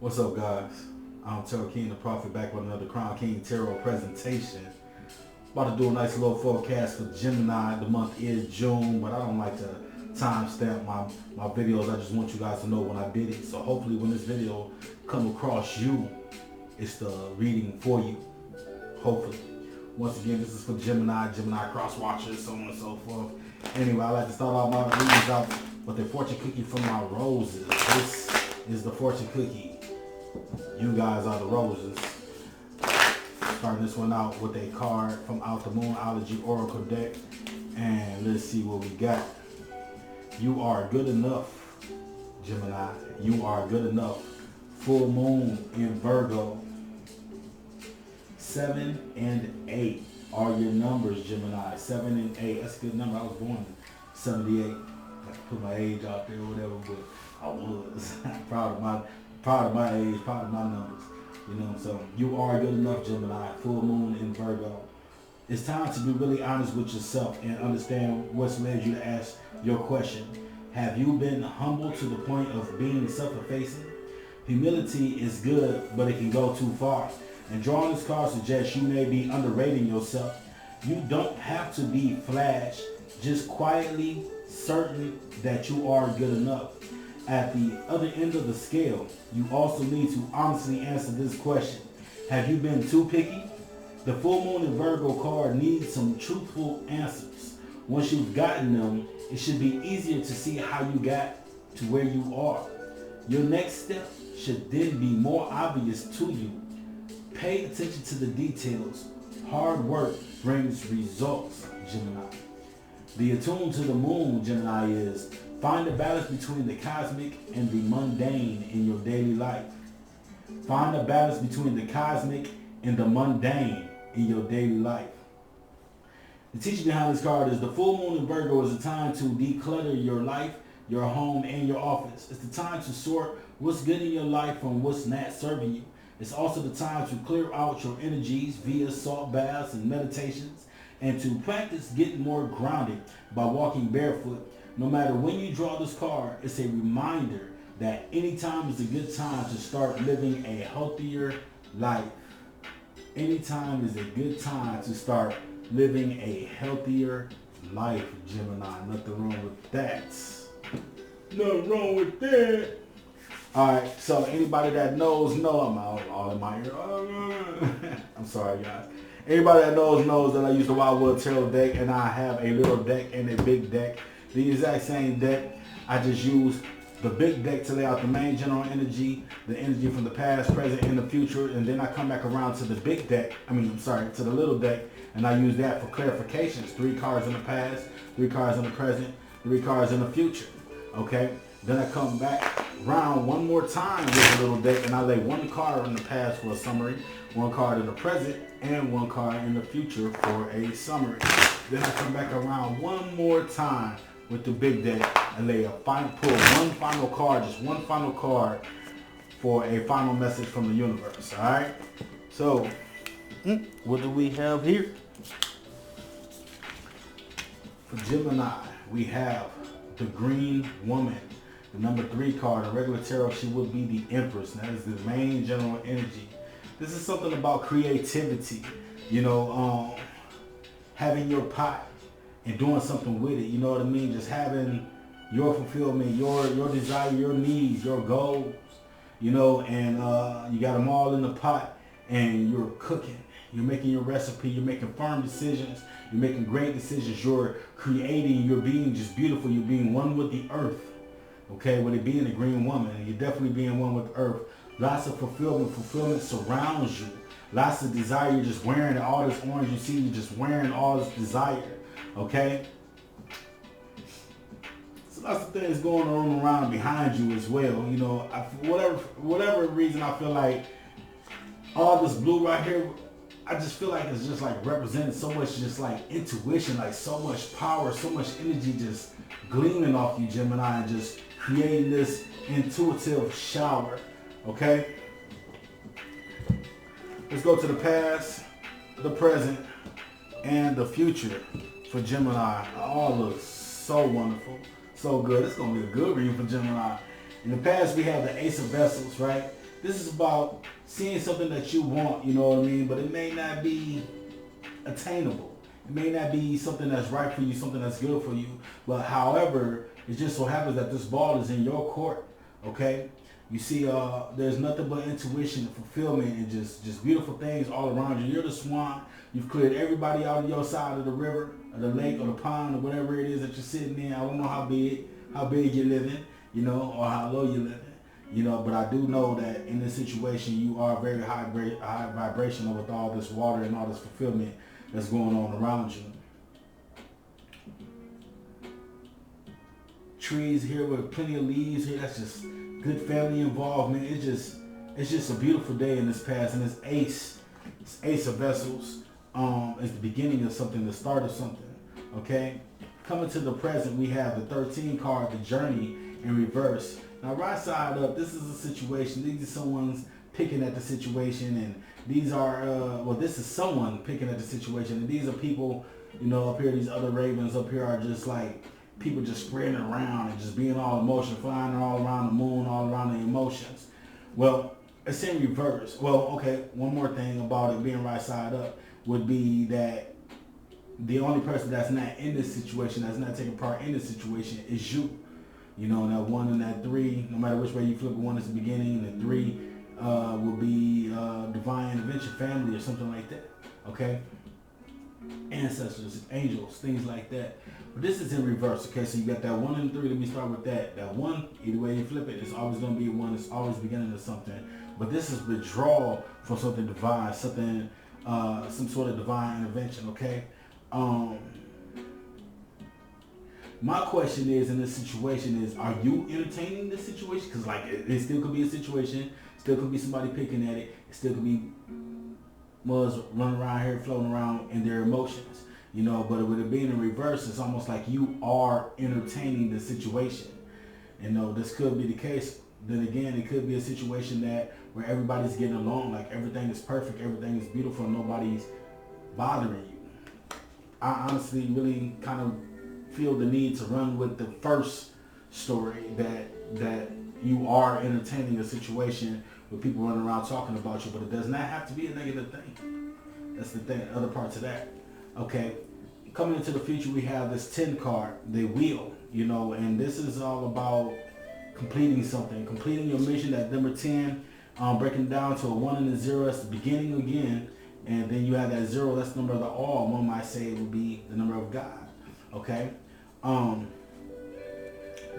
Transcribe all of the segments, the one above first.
What's up, guys? I'm Tarot King the Prophet, back with another Crown King Tarot presentation. About to do a nice little forecast for Gemini. The month is June, but I don't like to timestamp my videos. I just want you guys to know when I did it. So hopefully when this video come across you, it's the reading for you. Hopefully. Once again, this is for Gemini cross watchers, so on and so forth. Anyway, I like to start off my readings out with a fortune cookie from my roses. This is the fortune cookie. You guys are the roses. Starting this one out with a card from Out the Moonology Oracle deck. And let's see what we got. You are good enough, Gemini. You are good enough. Full moon in Virgo. 7 and 8 are your numbers, Gemini. 7 and 8. That's a good number. I was born in 78. I put my age out there or whatever, but I was proud of my age, proud of my numbers. You know, so you are good enough, Gemini. Full moon in Virgo. It's time to be really honest with yourself and understand what's led you to ask your question. Have you been humble to the point of being self-effacing? Humility is good, but it can go too far. And drawing this card suggests you may be underrating yourself. You don't have to be flash, just quietly certain that you are good enough. At the other end of the scale, you also need to honestly answer this question. Have you been too picky? The full moon in Virgo card needs some truthful answers. Once you've gotten them, it should be easier to see how you got to where you are. Your next step should then be more obvious to you. Pay attention to the details. Hard work brings results, Gemini. The attuned to the moon, Gemini, is find a balance between the cosmic and the mundane in your daily life. Find a balance between the cosmic and the mundane in your daily life. The teaching behind this card is the full moon in Virgo is a time to declutter your life, your home, and your office. It's the time to sort what's good in your life from what's not serving you. It's also the time to clear out your energies via salt baths and meditations, and to practice getting more grounded by walking barefoot. No matter when you draw this card, it's a reminder that any time is a good time to start living a healthier life. Any time is a good time to start living a healthier life, Gemini. Nothing wrong with that. Nothing wrong with that. Alright, so anybody that knows, I'm all in my ear. I'm sorry, guys. Anybody that knows that I use the Wildwood Tarot deck, and I have a little deck and a big deck. The exact same deck. I just use the big deck to lay out the main general energy, the energy from the past, present, and the future, and then I come back around to the big deck, to the little deck, and I use that for clarifications. 3 cards in the past, 3 cards in the present, 3 cards in the future. Okay? Then I come back around one more time with the little deck, and I lay 1 card in the past for a summary, 1 card in the present, and 1 card in the future for a summary. Then I come back around one more time with the big deck and lay pull 1 final card, just 1 final card for a final message from the universe. All right. So, what do we have here? For Gemini, we have the Green Woman. The number 3 card, in regular tarot, she would be the Empress. That is the main general energy. This is something about creativity, having your pot and doing something with it, you know what I mean? Just having your fulfillment, your desire, your needs, your goals, and you got them all in the pot, and you're cooking. You're making your recipe, you're making firm decisions, you're making great decisions, you're creating, you're being just beautiful, you're being one with the earth. Okay, with it being a green woman, and you're definitely being one with the earth. Lots of fulfillment surrounds you. Lots of desire, you're just wearing all this orange you see, you're just wearing all this desire. Okay? So lots of things going on around behind you as well. For whatever reason, I feel like all this blue right here, I just feel like it's just like representing so much just like intuition, like so much power, so much energy just gleaming off you, Gemini, and just creating this intuitive shower. Okay? Let's go to the past, the present, and the future for Gemini. All looks so wonderful, so good. It's going to be a good reading for Gemini. In the past, we have the Ace of Vessels, right? This is about seeing something that you want, you know what I mean? But it may not be attainable. It may not be something that's right for you, something that's good for you. But however, it just so happens that this ball is in your court, okay? You see, there's nothing but intuition and fulfillment and just beautiful things all around you. You're the swan. You've cleared everybody out of your side of the river, or the lake, or the pond, or whatever it is that you're sitting in. I don't know how big you're living, you know, or how low you're living. You know, but I do know that in this situation, you are very high vibrational with all this water and all this fulfillment that's going on around you. Trees here with plenty of leaves here. That's just good family involvement. It's just a beautiful day in this past, and it's Ace of Vessels. It's the beginning of something, the start of something. Okay, coming to the present, we have the 13 card, the Journey in reverse. Now, right side up, this is a situation. These are someone's picking at the situation, and these are, this is someone picking at the situation, and these are people, you know, up here, these other ravens up here are just like people just spreading around and just being all emotional, flying all around the moon, all around the emotions. Well, it's in reverse. Well, okay, one more thing about it being right side up would be that the only person that's not in this situation, that's not taking part in this situation, is you. You know, and that 1 and that 3, no matter which way you flip it, 1 is the beginning, and the 3 will be divine intervention, family, or something like that. Okay? Ancestors, angels, things like that. But this is in reverse. Okay, so you got that 1 and 3. Let me start with that. That 1, either way you flip it, it's always going to be 1. It's always beginning of something. But this is withdrawal from something divine, something, some sort of divine intervention. Okay? My question is, in this situation is, are you entertaining this situation? Because like, it still could be a situation, still could be somebody picking at it, it still could be mugs running around here, floating around in their emotions, you know, but with it being in reverse, it's almost like you are entertaining the situation. You know, this could be the case. Then again, it could be a situation that where everybody's getting along, like everything is perfect, everything is beautiful, and nobody's bothering you. I honestly really kind of feel the need to run with the first story, that you are entertaining a situation with people running around talking about you, but it does not have to be a negative thing. That's the thing, other parts of that. Okay, coming into the future, we have this 10 card, the Wheel, you know, and this is all about completing something, completing your mission. That number 10, breaking down to a 1 and a 0, that's the beginning again, and then you have that 0, that's the number of the all. One might say it would be the number of God. Okay,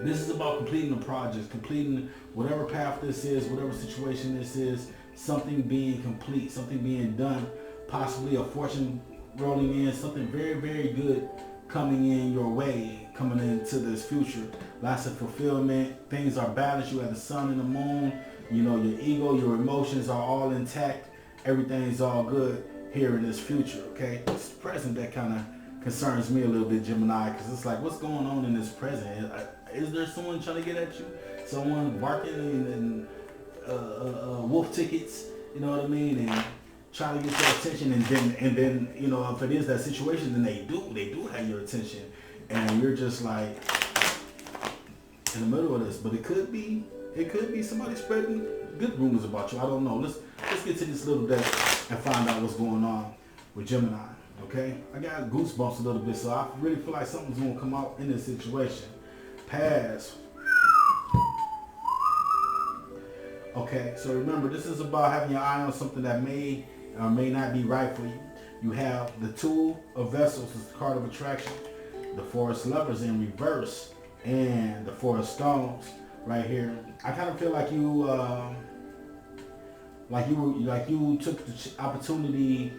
this is about completing the project, completing whatever path this is, whatever situation this is, something being complete, something being done, possibly a fortune rolling in, something very, very good coming in your way, coming into this future. Lots of fulfillment, things are balanced, you have the sun and the moon, you know, your ego, your emotions are all intact, everything is all good here in this future, okay? It's present that kind of concerns me a little bit, Gemini, because it's like, what's going on in this present? Is there someone trying to get at you? Someone barking and wolf tickets, you know what I mean? And trying to get your attention, and then you know, if it is that situation, then they do have your attention, and you're just like in the middle of this. But it could be somebody spreading good rumors about you. I don't know. Let's get to this little deck and find out what's going on with Gemini. Okay, I got goosebumps a little bit, so I really feel like something's gonna come out in this situation. Pass. Okay, so remember, this is about having your eye on something that may or may not be right for you. You have the Two of Vessels, is the card of attraction, the Forest Lovers in reverse, and the Four of Stones right here. I kind of feel like you took the opportunity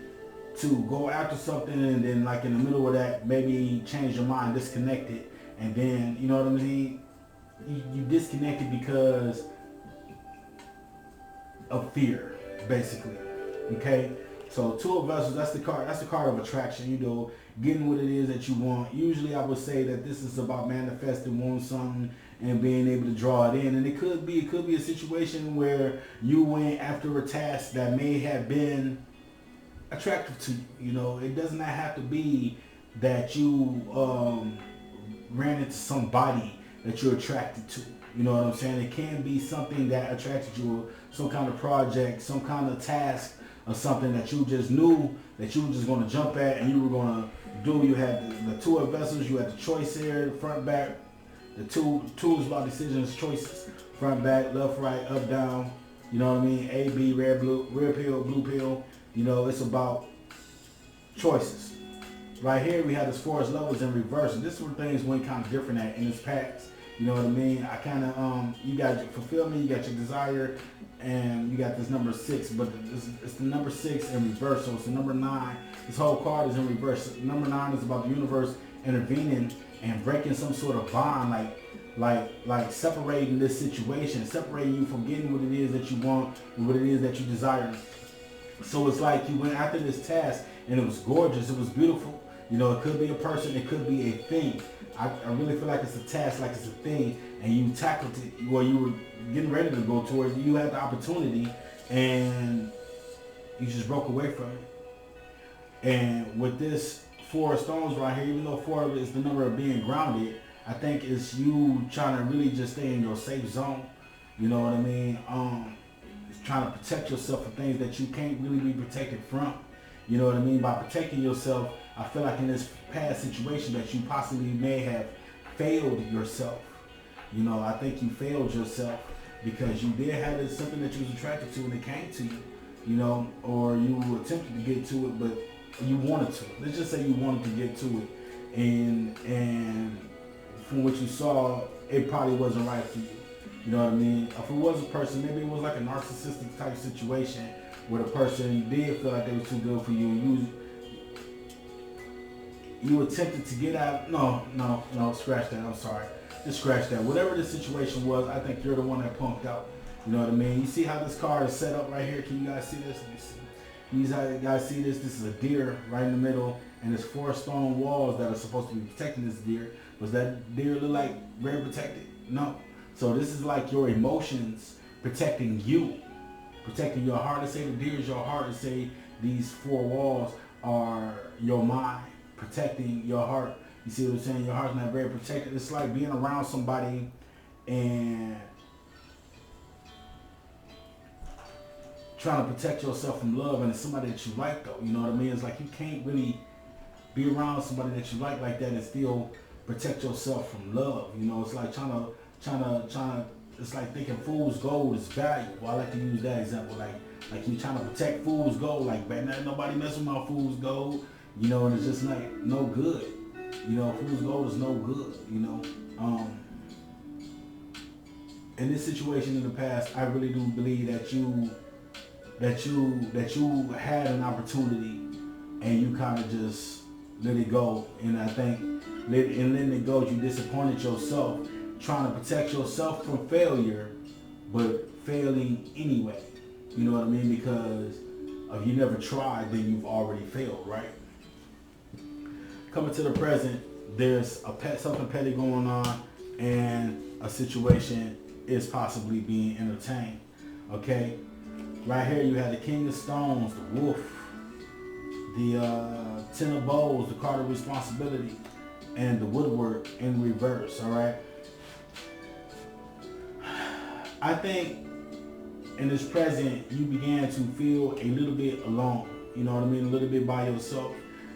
to go after something, and then like in the middle of that, maybe change your mind, disconnected, and then, you know what I mean? You disconnected because of fear, basically. Okay, so Two of Vessels, that's the card of attraction, you know, getting what it is that you want. Usually I would say that this is about manifesting, wanting something and being able to draw it in. And it could be a situation where you went after a task that may have been attractive to you. You know, it does not have to be that you ran into somebody that you're attracted to. You know what I'm saying? It can be something that attracted you, some kind of project, some kind of task, or something that you just knew that you were just going to jump at and you were going to do. You had the two of vessels, you had the choice here, front, back. The two is about decisions, choices, front, back, left, right, up, down. You know what I mean? A, B, red, blue, red pill, blue pill. You know, it's about choices. Right here, we have this forest levels in reverse. And this is where things went kind of different at in this past. You know what I mean? I kind of, you got your fulfillment, you got your desire, and you got this number 6, but it's the number 6 in reverse. So it's the number 9. This whole card is in reverse. Number 9 is about the universe intervening and breaking some sort of bond, like separating this situation, separating you from getting what it is that you want and what it is that you desire. So it's like you went after this task and it was gorgeous, it was beautiful. You know, it could be a person, it could be a thing. I really feel like it's a task, like it's a thing, and you tackled it, or you were getting ready to go towards it. You had the opportunity, and you just broke away from it. And with this 4 stones right here, even though 4 is the number of being grounded, I think it's you trying to really just stay in your safe zone. You know what I mean? It's trying to protect yourself from things that you can't really be protected from. You know what I mean? By protecting yourself, I feel like in this past situation that you possibly may have failed yourself. You know, I think you failed yourself because you did have something that you was attracted to and it came to you. You know, or you attempted to get to it, but you wanted to. Let's just say you wanted to get to it, and from what you saw, it probably wasn't right for you. You know what I mean? If it was a person, maybe it was like a narcissistic type situation where the person did feel like they was too good for you. You attempted to get out. No, scratch that. I'm sorry. Just scratch that. Whatever the situation was, I think you're the one that punked out. You know what I mean? You see how this card is set up right here? Can you guys see this? Let me see. You guys see this? This is a deer right in the middle, and there's 4 stone walls that are supposed to be protecting this deer. Does that deer look like very protected? No. So this is like your emotions protecting you, protecting your heart. To say the deer is your heart, to say these 4 walls are your mind, protecting your heart. You see what I'm saying? Your heart's not very protected. It's like being around somebody and trying to protect yourself from love, and it's somebody that you like though. You know what I mean? It's like you can't really be around somebody that you like that and still protect yourself from love. You know, it's like trying to it's like thinking fool's gold is valuable. I like to use that example. Like you trying to protect fool's gold, like nobody mess with my fool's gold, you know, and it's just like no good. You know, fool's gold is no good, you know. In this situation in the past, I really do believe that you had an opportunity and you kind of just let it go. And I think letting it go, you disappointed yourself, trying to protect yourself from failure, but failing anyway. You know what I mean? Because if you never tried, then you've already failed, right? Coming to the present, there's something petty going on, and a situation is possibly being entertained. Okay? Right here you have the King of Stones, the Wolf, the 10 of Bowls, the card of responsibility, and the Woodwork in reverse, all right? I think in this present, you began to feel a little bit alone, you know what I mean? A little bit by yourself.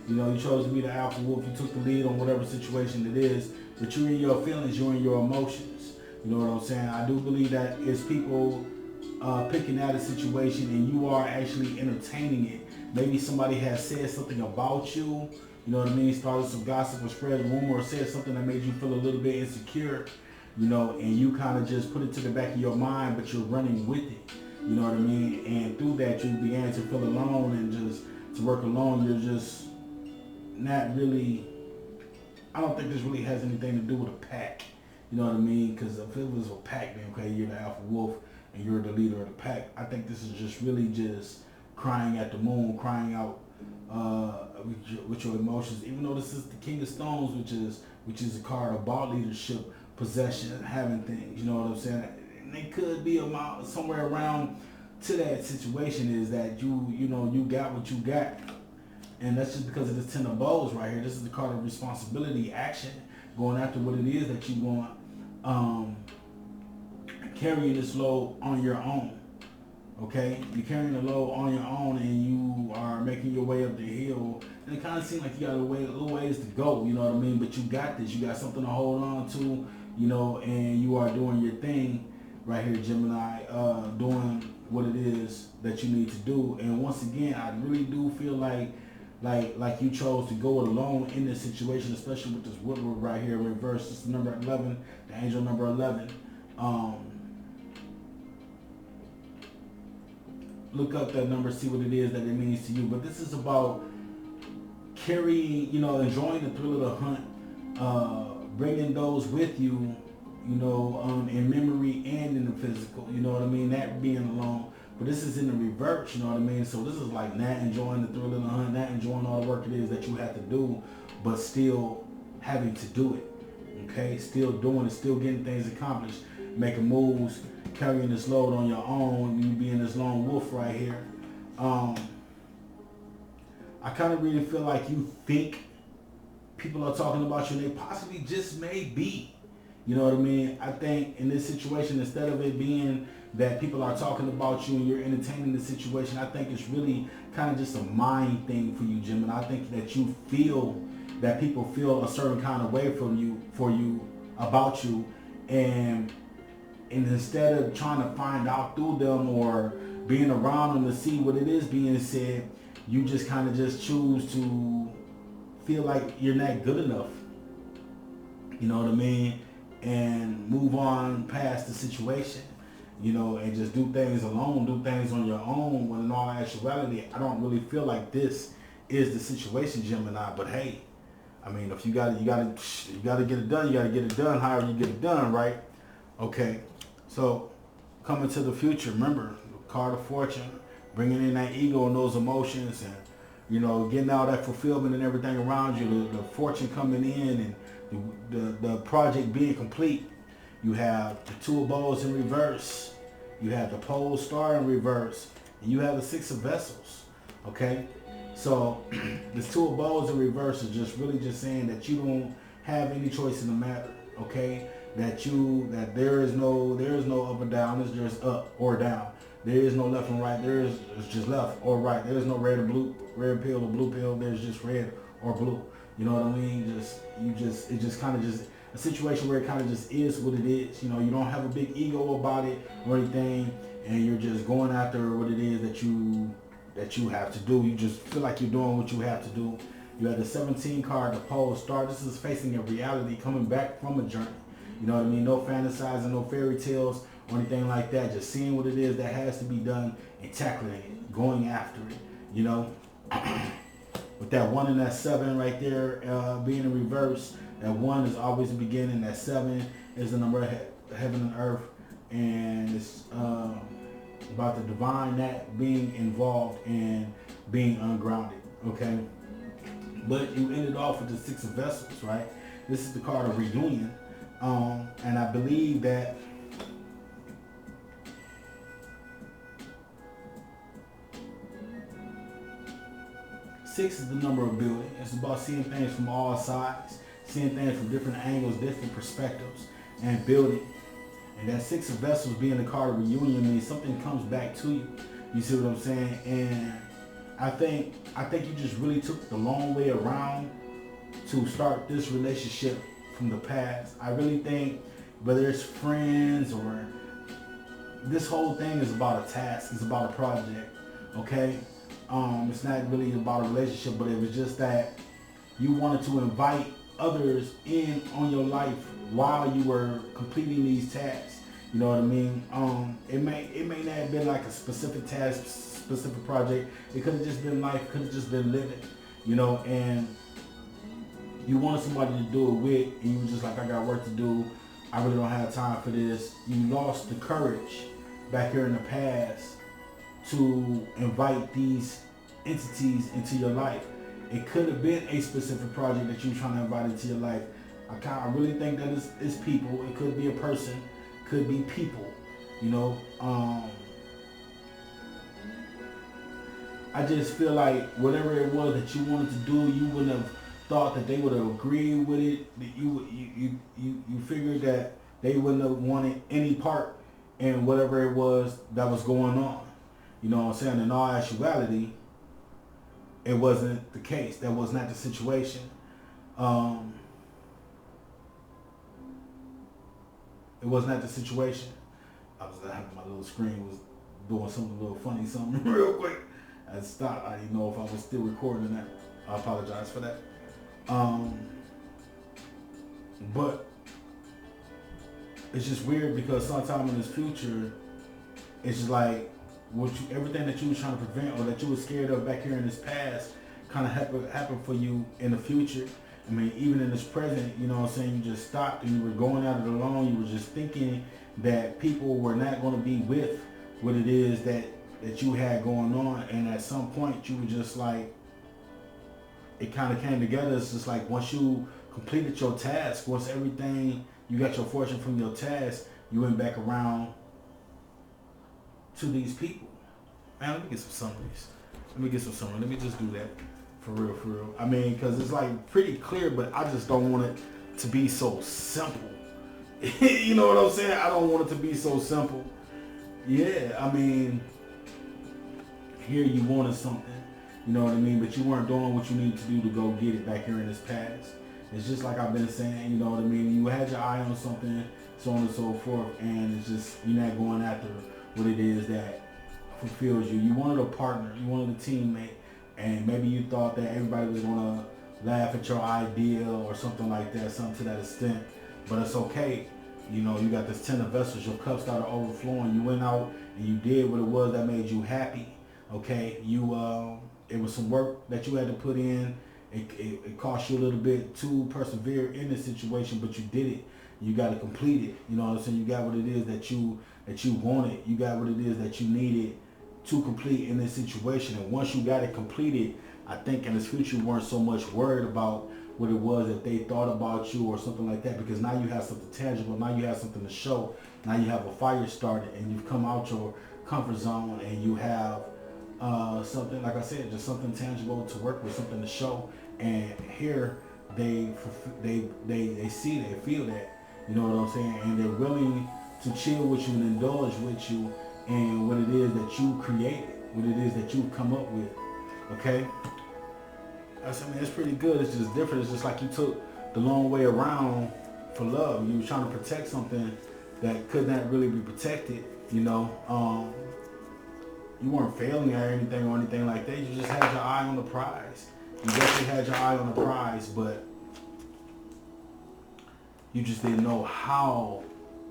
You know, you chose to be the alpha wolf, you took the lead on whatever situation it is, but you're in your feelings, you're in your emotions. You know what I'm saying? I do believe that it's people picking out a situation and you are actually entertaining it. Maybe somebody has said something about you, you know what I mean, started some gossip or spread a rumor or said something that made you feel a little bit insecure, you know, and you kind of just put it to the back of your mind, but you're running with it, you know what I mean, and through that you began to feel alone and just to work alone. You're just not really, I don't think this really has anything to do with a pack, you know what I mean, because if it was a pack, then okay, you're the alpha wolf and you're the leader of the pack. I think this is just really just crying at the moon, crying out with your emotions. Even though this is the King of Stones, which is a card about leadership, possession, having things. You know what I'm saying? And it could be somewhere around to that situation is that you got what you got, and that's just because of this 10 of Bowls right here. This is the card of responsibility, action, going after what it is that you want. carrying this load on your own. Okay, you're carrying the load on your own, and you are making your way up the hill, and it kind of seems like you got a little ways to go. You know what I mean? But you got this. You got something to hold on to. You know, and you are doing your thing right here, Gemini. Doing what it is that you need to do. And once again, I really do feel like you chose to go alone in this situation, especially with this Woodward right here in reverse. This is number 11, the angel number 11. Look up that number, see what it is that it means to you. But this is about carrying, you know, enjoying the thrill of the hunt, bringing those with you, you know, in memory and in the physical, you know what I mean? That being alone. But this is in the reverse, you know what I mean? So this is like not enjoying the thrill of the hunt, not enjoying all the work it is that you have to do, but still having to do it, okay? Still doing it, still getting things accomplished, making moves, carrying this load on your own, you being this lone wolf right here. I kind of really feel like you think people are talking about you, and they possibly just may be. You know what I mean? I think in this situation, instead of it being that people are talking about you and you're entertaining the situation, I think it's really kind of just a mind thing for you, Jim. And I think that you feel that people feel a certain kind of way for you, about you, and instead of trying to find out through them or being around them to see what it is being said, you just kind of just choose to feel like you're not good enough. You know what I mean? And move on past the situation, you know, and just do things alone, do things on your own, when in all actuality, I don't really feel like this is the situation, Gemini. But hey, I mean, if you gotta get it done, you gotta get it done, however you get it done, right? Okay, so coming to the future, remember, the card of fortune, bringing in that ego and those emotions, and, you know, getting all that fulfillment and everything around you, the fortune coming in, and the project being complete. You have the Two of Bows in reverse. You have the Pole Star in reverse. And you have the Six of Vessels. Okay? So this Two of Bows in reverse is just really just saying that you don't have any choice in the matter. Okay? That there is no up or down, there's just up or down. There is no left and right, it's just left or right. There is no red pill or blue pill, there's just red or blue. You know what I mean? It's just kind of just a situation where it kind of just is what it is. You know, you don't have a big ego about it or anything, and you're just going after what it is that you have to do. You just feel like you're doing what you have to do. You have the 17 card, the Pole Star. This is facing a reality, coming back from a journey. You know what I mean? No fantasizing, no fairy tales or anything like that. Just seeing what it is that has to be done and tackling it, going after it. You know. With that 1 and that 7 right there being in reverse, that 1 is always the beginning, that 7 is the number of heaven and earth, and it's about the divine, that being involved in being ungrounded, okay? But you ended off with the Six of Vessels, right? This is the card of reunion, and I believe that Six is the number of building. It's about seeing things from all sides, seeing things from different angles, different perspectives, and building. And that Six of Vessels being the card of reunion means something comes back to you. You see what I'm saying? And I think you just really took the long way around to start this relationship from the past. I really think, whether it's friends or this whole thing is about a task, it's about a project, okay? It's not really about a relationship, but it was just that you wanted to invite others in on your life while you were completing these tasks. You know what I mean? It may not have been like a specific task, specific project. It could have just been life, could have just been living, you know, and you wanted somebody to do it with, and you were just like, I got work to do. I really don't have time for this. You lost the courage back here in the past to invite these entities into your life. It could have been a specific project that you're trying to invite into your life. I really think that it's people. It could be a person, could be people, you know. I just feel like whatever it was that you wanted to do, you wouldn't have thought that they would have agreed with it. That you figured that they wouldn't have wanted any part in whatever it was that was going on. You know what I'm saying? In all actuality, it wasn't the case. That was not the situation. It was not the situation. I was having my little screen was doing something a little funny, something real quick. I stopped. I didn't know if I was still recording that. I apologize for that. But it's just weird because sometime in this future, it's just like everything that you were trying to prevent or that you were scared of back here in this past kind of happened for you in the future. I mean, even in this present, you know what I'm saying, you just stopped and you were going at it alone. You were just thinking that people were not going to be with what it is that you had going on. And at some point, you were just like, it kind of came together. It's just like once you completed your task, once everything, you got your fortune from your task, you went back around to these people. Man, let me get some summaries. Let me just do that. For real. I mean, because it's like pretty clear, but I just don't want it to be so simple. You know what I'm saying? I don't want it to be so simple. Yeah, I mean, here you wanted something, you know what I mean? But you weren't doing what you need to do to go get it back here in this past. It's just like I've been saying, you know what I mean? You had your eye on something, so on and so forth, and it's just, you're not going after what it is that fulfills you. You wanted a partner, you wanted a teammate, and maybe you thought that everybody was going to laugh at your idea or something like that, something to that extent. But it's okay. You know, you got this 10 of vessels, your cup started overflowing. You went out and you did what it was that made you happy. Okay, it was some work that you had to put in. It cost you a little bit to persevere in this situation, but you did it. You got to complete it. You know what I'm saying? You got what it is that you wanted. You got what it is that you needed to complete in this situation. And once you got it completed, I think in this future you weren't so much worried about what it was that they thought about you or something like that, because now you have something tangible. Now you have something to show. Now you have a fire started and you've come out your comfort zone and you have something, like I said, just something tangible to work with, something to show. And here they see, they feel that, you know what I'm saying, and they're willing to chill with you and indulge with you in what it is that you created, what it is that you've come up with. Okay, I mean, it's pretty good. It's just different. It's just like you took the long way around for love. You were trying to protect something that could not really be protected. You know, you weren't failing at anything or anything like that. You just had your eye on the prize. You definitely had your eye on the prize, but you just didn't know how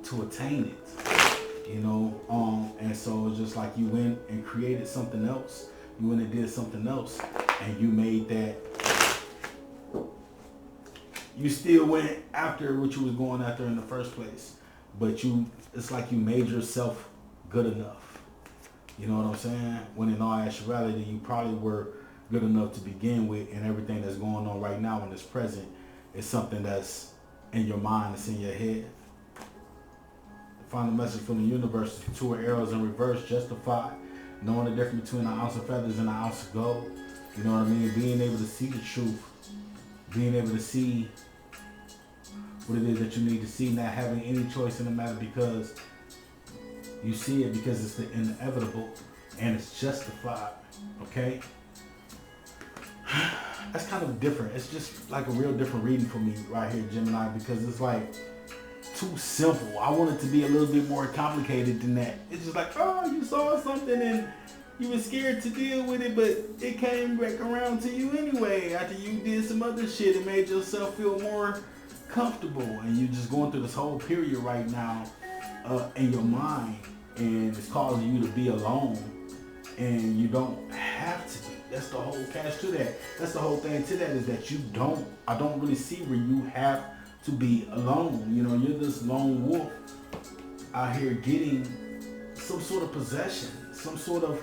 to attain it. You know, and so it's just like you went and created something else. You went and did something else, and you made that. You still went after what you was going after in the first place, but it's like you made yourself good enough. You know what I'm saying? When in all actuality, you probably were good enough to begin with, and everything that's going on right now in this present is something that's in your mind, it's in your head. The final message from the universe is 2 arrows in reverse, justified. Knowing the difference between an ounce of feathers and an ounce of gold. You know what I mean? Being able to see the truth. Being able to see what it is that you need to see. Not having any choice in the matter because you see it because it's the inevitable and it's justified. Okay? That's kind of different. It's just like a real different reading for me right here, Gemini, because it's like too simple. I want it to be a little bit more complicated than that. It's just like, oh, you saw something and you were scared to deal with it, but it came back around to you anyway after you did some other shit and made yourself feel more comfortable. And you're just going through this whole period right now in your mind, and it's causing you to be alone, and you don't have to be. That's the whole catch to that. That's the whole thing to that, is that I don't really see where you have to be alone. You know, you're this lone wolf out here getting some sort of possession, some sort of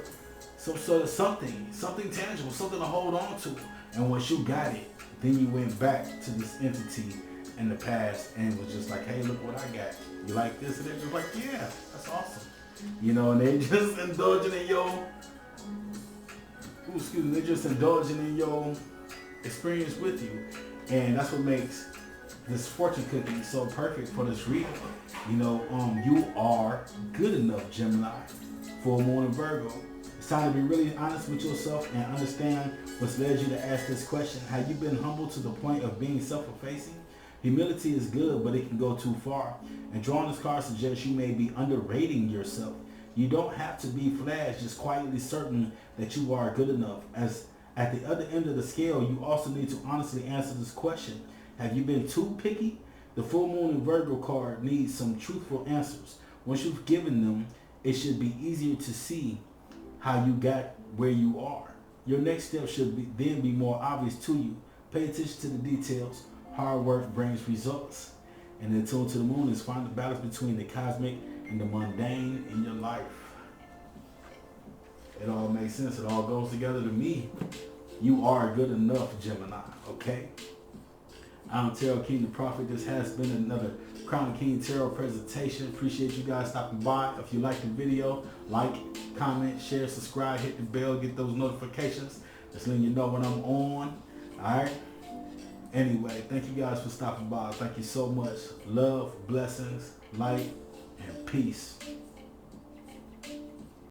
something tangible, something to hold on to. And once you got it, then you went back to this entity in the past and was just like, hey, look what I got. You like this? And they're just like, yeah, that's awesome. You know, and they're just indulging in they're just indulging in your experience with you. And that's what makes this fortune cookie so perfect for this reading. You are good enough, Gemini. Full moon in Virgo. It's time to be really honest with yourself and understand what's led you to ask this question. Have you been humble to the point of being self-effacing? Humility is good, but it can go too far. And drawing this card suggests you may be underrating yourself. You don't have to be flash, just quietly certain that you are good enough. As at the other end of the scale, you also need to honestly answer this question. Have you been too picky? The full moon in Virgo card needs some truthful answers. Once you've given them, it should be easier to see how you got where you are. Your next step should then be more obvious to you. Pay attention to the details. Hard work brings results. And then tune to the moon is find the balance between the cosmic and the mundane in your life. It all makes sense. It all goes together to me. You are good enough, Gemini. Okay? I'm Tarot King the Prophet. This has been another Crown King Tarot presentation. Appreciate you guys stopping by. If you like the video, like, comment, share, subscribe, hit the bell, get those notifications. Just letting you know when I'm on. Alright? Anyway, thank you guys for stopping by. Thank you so much. Love, blessings, light, and peace.